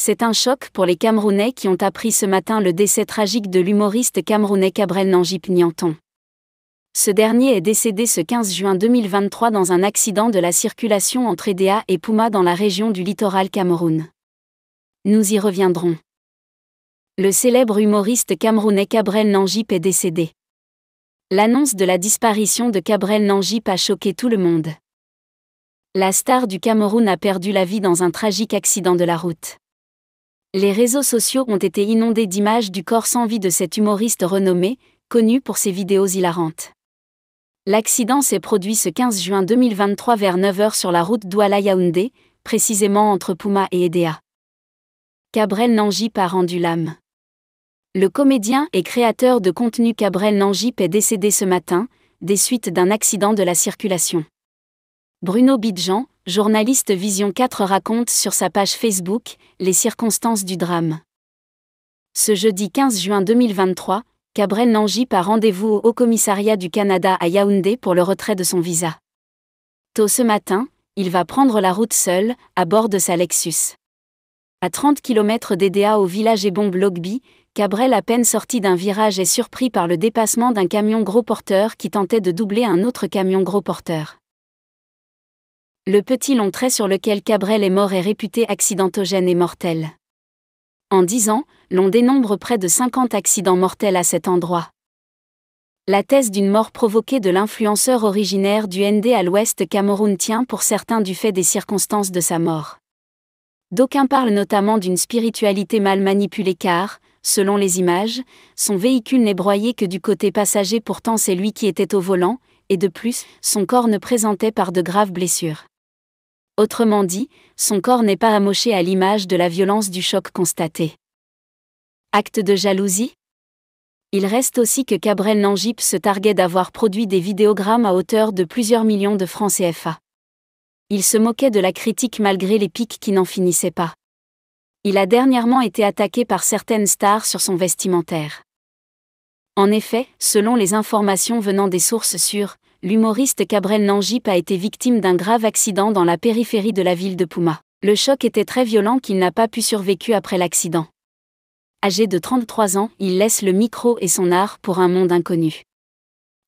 C'est un choc pour les Camerounais qui ont appris ce matin le décès tragique de l'humoriste camerounais Cabrel Nangip Nianton. Ce dernier est décédé ce 15 juin 2023 dans un accident de la circulation entre Edéa et Pouma dans la région du littoral Cameroun. Nous y reviendrons. Le célèbre humoriste camerounais Cabrel Nangip est décédé. L'annonce de la disparition de Cabrel Nangip a choqué tout le monde. La star du Cameroun a perdu la vie dans un tragique accident de la route. Les réseaux sociaux ont été inondés d'images du corps sans vie de cet humoriste renommé, connu pour ses vidéos hilarantes. L'accident s'est produit ce 15 juin 2023 vers 9h sur la route Douala-Yaoundé, précisément entre Pouma et Edéa. Cabrel Nangip a rendu l'âme. Le comédien et créateur de contenu Cabrel Nangip est décédé ce matin, des suites d'un accident de la circulation. Bruno Bidjan, journaliste Vision 4 raconte sur sa page Facebook les circonstances du drame. Ce jeudi 15 juin 2023, Cabrel Nangip a rendez-vous au Haut-Commissariat du Canada à Yaoundé pour le retrait de son visa. Tôt ce matin, il va prendre la route seul, à bord de sa Lexus. À 30 km d'Edéa au village Ebombe-Logby, Cabrel à peine sorti d'un virage est surpris par le dépassement d'un camion gros porteur qui tentait de doubler un autre camion gros porteur. Le petit long trait sur lequel Cabrel est mort est réputé accidentogène et mortel. En 10 ans, l'on dénombre près de 50 accidents mortels à cet endroit. La thèse d'une mort provoquée de l'influenceur originaire du Ndé à l'ouest Cameroun tient pour certains du fait des circonstances de sa mort. D'aucuns parlent notamment d'une spiritualité mal manipulée car, selon les images, son véhicule n'est broyé que du côté passager, pourtant c'est lui qui était au volant, et de plus, son corps ne présentait pas de graves blessures. Autrement dit, son corps n'est pas amoché à l'image de la violence du choc constaté. Acte de jalousie ? Il reste aussi que Cabrel Nangip se targuait d'avoir produit des vidéogrammes à hauteur de plusieurs millions de francs CFA. Il se moquait de la critique malgré les pics qui n'en finissaient pas. Il a dernièrement été attaqué par certaines stars sur son vestimentaire. En effet, selon les informations venant des sources sûres, l'humoriste Cabrel Nangip a été victime d'un grave accident dans la périphérie de la ville de Pouma. Le choc était très violent qu'il n'a pas pu survécu après l'accident. Âgé de 33 ans, il laisse le micro et son art pour un monde inconnu.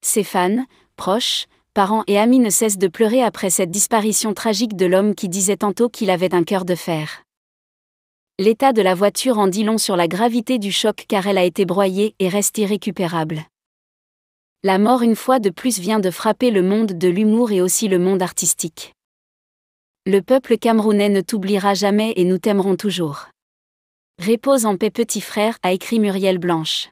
Ses fans, proches, parents et amis ne cessent de pleurer après cette disparition tragique de l'homme qui disait tantôt qu'il avait un cœur de fer. L'état de la voiture en dit long sur la gravité du choc car elle a été broyée et reste irrécupérable. La mort une fois de plus vient de frapper le monde de l'humour et aussi le monde artistique. Le peuple camerounais ne t'oubliera jamais et nous t'aimerons toujours. Repose en paix petit frère, a écrit Muriel Blanche.